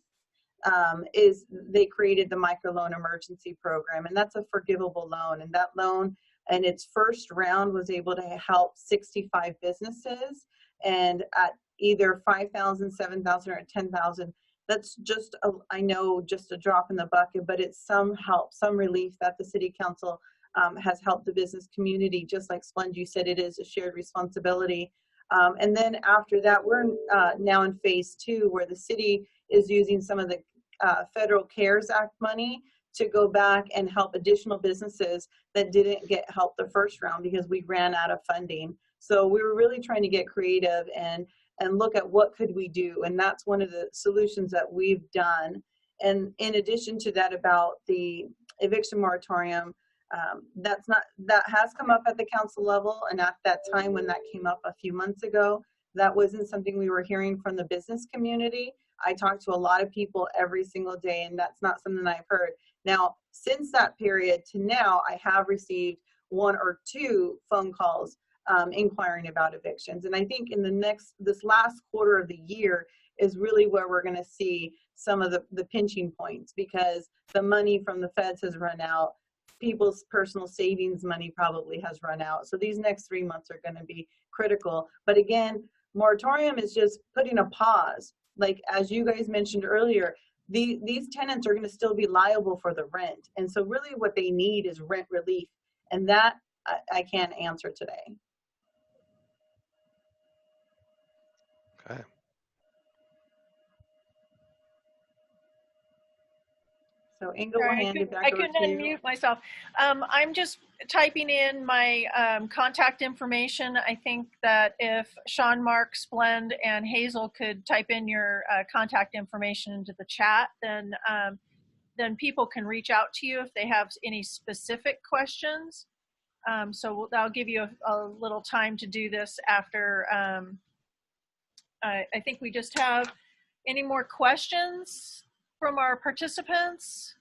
is they created the microloan emergency program, and that's a forgivable loan. And that loan in its first round was able to help 65 businesses, and at either 5,000, 7,000, or 10,000. That's just, I know, just a drop in the bucket, but it's some help, some relief that the city council has helped the business community. Just like Sblend, you said, it is a shared responsibility. And then after that, we're now in phase 2, where the city is using some of the federal CARES Act money to go back and help additional businesses that didn't get help the first round because we ran out of funding. So we were really trying to get creative and look at what could we do. And that's one of the solutions that we've done. And in addition to that, about the eviction moratorium, that has come up at the council level. And at that time, when that came up a few months ago, that wasn't something we were hearing from the business community. I talk to a lot of people every single day, and that's not something I've heard. Now, since that period to now, I have received 1 or 2 phone calls inquiring about evictions. And I think in this last quarter of the year is really where we're going to see some of the pinching points, because the money from the feds has run out. People's personal savings money probably has run out. So these next 3 months are going to be critical. But again, moratorium is just putting a pause. Like, as you guys mentioned earlier, these tenants are going to still be liable for the rent. And so really what they need is rent relief. And that I can't answer today. Okay. So Inge will hand it back I over couldn't to you. unmute myself. I'm just typing in my contact information. I think that if Sean, Mark, Sblend, and Hazel could type in your contact information into the chat, then people can reach out to you if they have any specific questions. So I'll give you a little time to do this after. I think we just have any more questions from our participants.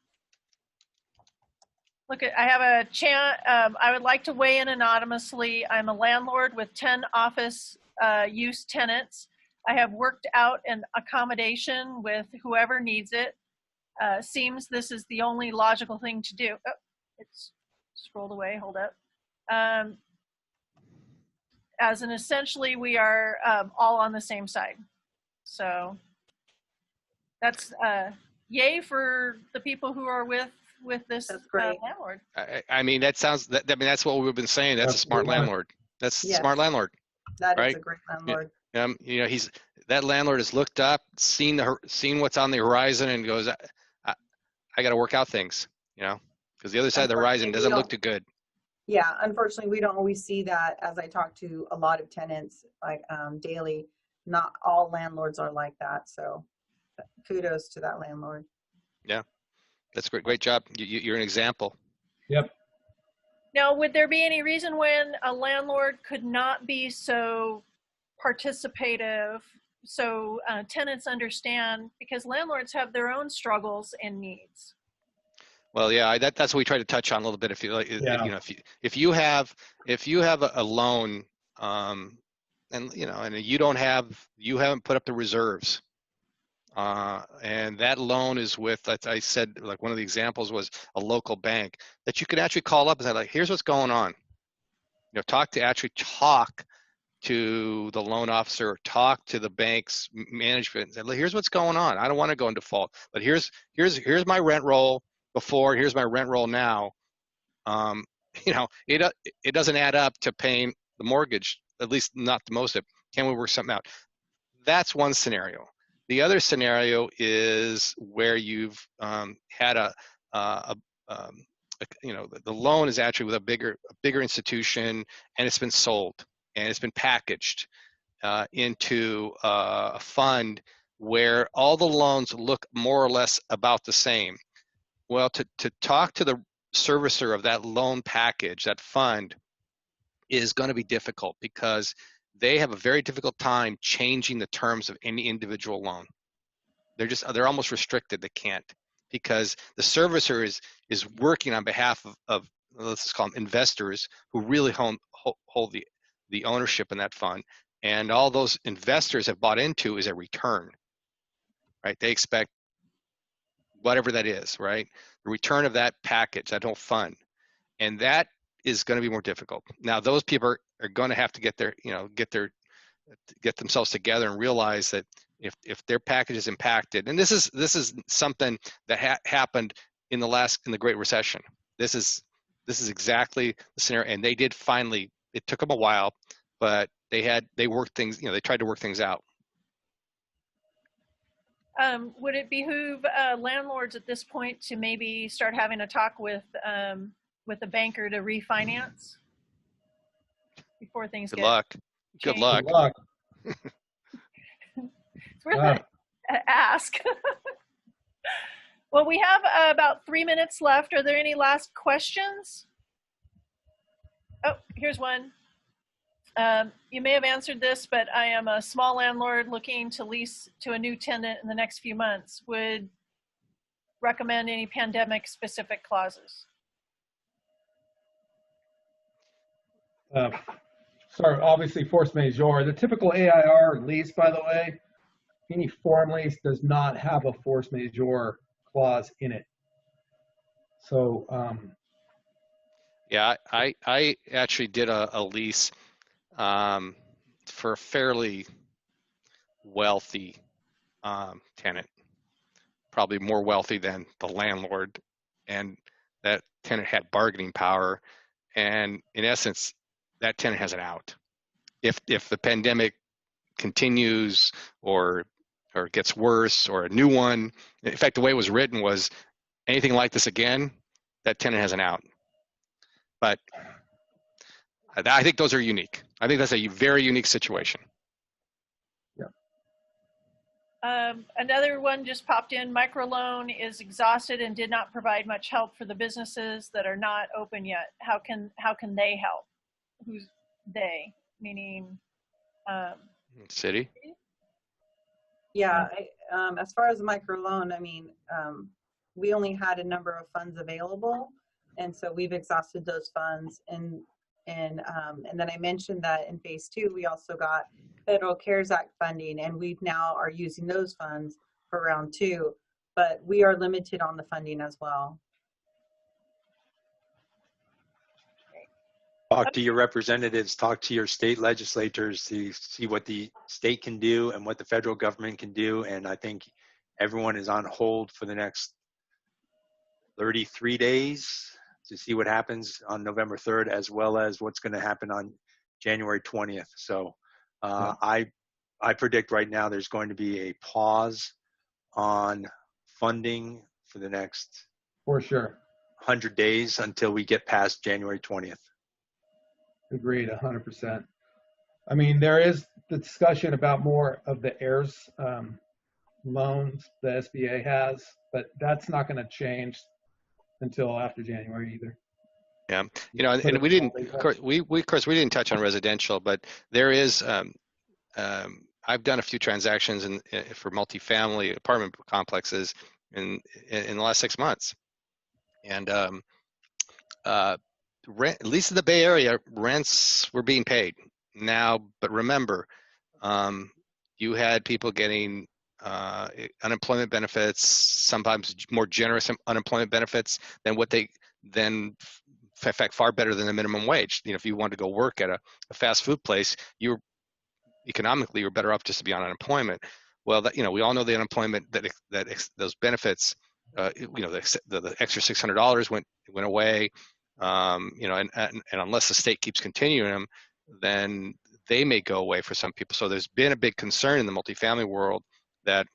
Look, I have a chant. I would like to weigh in anonymously. I'm a landlord with 10 office use tenants. I have worked out an accommodation with whoever needs it. Seems this is the only logical thing to do. Oh, it's scrolled away, hold up. As in essentially we are all on the same side. So that's yay for the people who are with this landlord. I mean, that sounds. I mean, that's what we've been saying. That's a smart landlord. That's a smart landlord. That right? is a great landlord. You know, that landlord has looked up, seen what's on the horizon, and goes, I got to work out things. You know, because the other side of the horizon doesn't look too good. Yeah, unfortunately, we don't always see that. As I talk to a lot of tenants, like daily, not all landlords are like that. So, kudos to that landlord. Yeah, that's great. Great job. You're an example. Yep. Now, would there be any reason when a landlord could not be so participative, so tenants understand, because landlords have their own struggles and needs? Well, yeah, that's what we try to touch on a little bit. If you like, Yeah. you know, if you have a loan, and you know, and you haven't put up the reserves, and that loan is with, I said, like one of the examples was a local bank that you could actually call up and say, like, here's what's going on. You know, talk to the loan officer, or talk to the bank's management and say, look, here's what's going on. I don't want to go in default, but here's my rent roll before, here's my rent roll now. You know, it doesn't add up to paying the mortgage, at least not the most of it. Can we work something out? That's one scenario. The other scenario is where you've had you know, the loan is actually with a bigger institution, and it's been sold and it's been packaged into a fund where all the loans look more or less about the same. Well, to talk to the servicer of that loan package, that fund, is going to be difficult because they have a very difficult time changing the terms of any individual loan. They're almost restricted. They can't, because the servicer is working on behalf of let's just call them investors who really hold the ownership in that fund, and all those investors have bought into is a return, right? They expect whatever that is, right? The return of that package, that whole fund, and that is going to be more difficult. Now, those people are going to have to get themselves together and realize that if their package is impacted, and this is something that happened in the Great Recession. This is exactly the scenario, and they did finally. It took them a while, but they worked things. They tried to work things out. Would it behoove landlords at this point to maybe start having a talk with a banker to refinance before things Good get luck. Good luck. Good luck. It's worth an ask. Well, we have about 3 minutes left. Are there any last questions? Oh, here's one. You may have answered this, but I am a small landlord looking to lease to a new tenant in the next few months. Would recommend any pandemic specific clauses? Sorry, obviously force majeure. The typical AIR lease, by the way, any form lease does not have a force majeure clause in it. So, Yeah, I actually did a lease for a fairly wealthy tenant, probably more wealthy than the landlord, and that tenant had bargaining power, and in essence, that tenant has an out. If the pandemic continues or gets worse or a new one, in fact, the way it was written was anything like this again, that tenant has an out. But I think those are unique. I think that's a very unique situation. Another one just popped in. Microloan is exhausted and did not provide much help for the businesses that are not open yet. How can they help? Who's they? Meaning City? Yeah, as far as microloan, I mean, we only had a number of funds available, and so we've exhausted those funds. And then I mentioned that in phase 2, we also got Federal CARES Act funding, and we now are using those funds for round 2, but we are limited on the funding as well. Talk to your representatives, talk to your state legislators to see what the state can do and what the federal government can do. And I think everyone is on hold for the next 33 days to see what happens on November 3rd, as well as what's going to happen on January 20th. So I predict right now there's going to be a pause on funding for the next for sure 100 days until we get past January 20th. Agreed, 100%. I mean, there is the discussion about more of the heirs loans the SBA has, but that's not going to change until after January either. Yeah, and we didn't, of course, we didn't touch on residential, but there is. I've done a few transactions for multifamily apartment complexes in the last 6 months, and rent, at least in the Bay Area, rents were being paid now. But remember, you had people getting unemployment benefits, sometimes more generous unemployment benefits than what they then. In fact, far better than the minimum wage. If you wanted to go work at a fast food place, you're better off just to be on unemployment. Well, we all know the unemployment that those benefits, the extra $600 went away. And unless the state keeps continuing them, then they may go away for some people. So there's been a big concern in the multifamily world that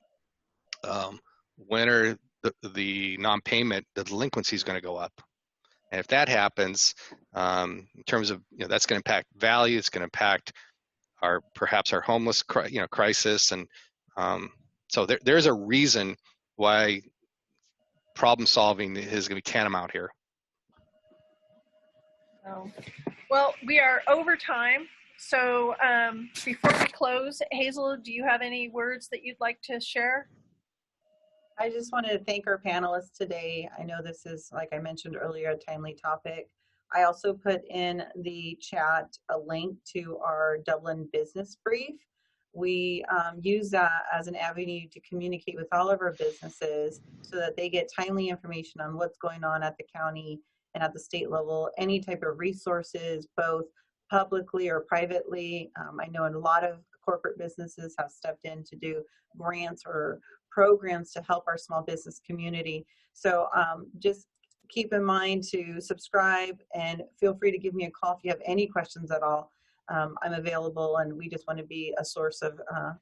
when are the non-payment, the delinquency is going to go up. And if that happens, in terms of, that's going to impact value, it's going to impact perhaps our homeless crisis. And so there's a reason why problem solving is going to be tantamount here. So Well, we are over time. So before we close, Hazel, do you have any words that you'd like to share? I just wanted to thank our panelists today. I know this is, like I mentioned earlier, a timely topic. I also put in the chat a link to our Dublin business brief. We use that as an avenue to communicate with all of our businesses so that they get timely information on what's going on at the county and at the state level, any type of resources, both publicly or privately. I know a lot of corporate businesses have stepped in to do grants or programs to help our small business community. So just keep in mind to subscribe and feel free to give me a call if you have any questions at all. I'm available, and we just want to be a source of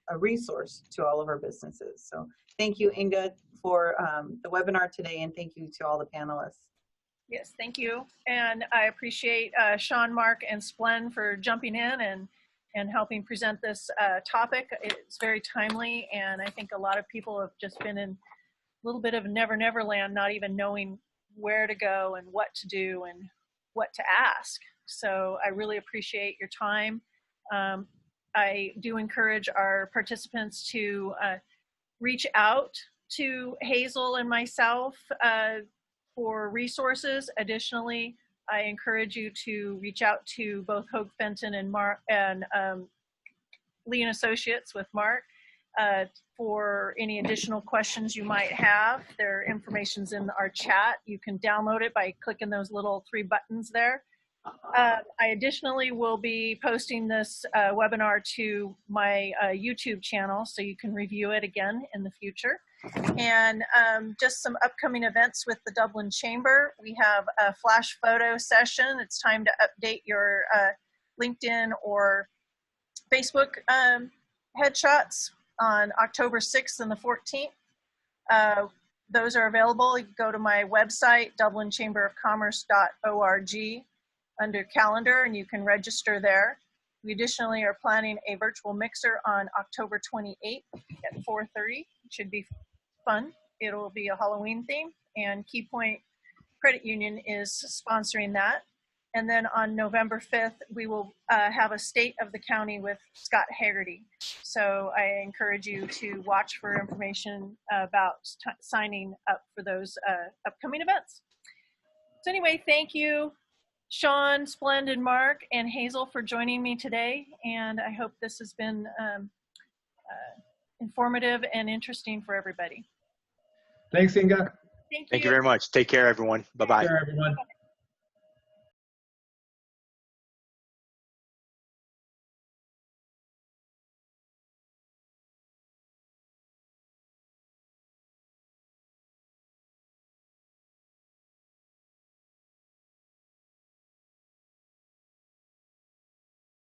a resource to all of our businesses. So thank you, Inge, for the webinar today, and thank you to all the panelists. Yes, thank you. And I appreciate Sean, Mark, and Sblend for jumping in and helping present this topic. It's very timely, and I think a lot of people have just been in a little bit of never land, not even knowing where to go and what to do and what to ask. So I really appreciate your time. I do encourage our participants to reach out to Hazel and myself for resources. Additionally, I encourage you to reach out to both Hoge, Fenton, and Mark and Lee and Associates with Mark for any additional questions you might have. Their information's in our chat. You can download it by clicking those little 3 buttons there. I additionally will be posting this webinar to my YouTube channel, so you can review it again in the future. And just some upcoming events with the Dublin Chamber. We have a flash photo session. It's time to update your LinkedIn or Facebook headshots on October 6th and the 14th. Those are available. You can go to my website, dublinchamberofcommerce.org, under calendar, and you can register there. We additionally are planning a virtual mixer on October 28th at 4:30. It should be fun. It'll be a Halloween theme, and Key Point Credit Union is sponsoring that. And then on November 5th, we will have a State of the County with Scott Haggerty. So I encourage you to watch for information about signing up for those upcoming events. So anyway, thank you, Sean, Sblend, and Mark, and Hazel for joining me today. And I hope this has been informative and interesting for everybody. Thanks, Inge. Thank Thank you very much. Take care, everyone. Bye-bye. Take care, everyone.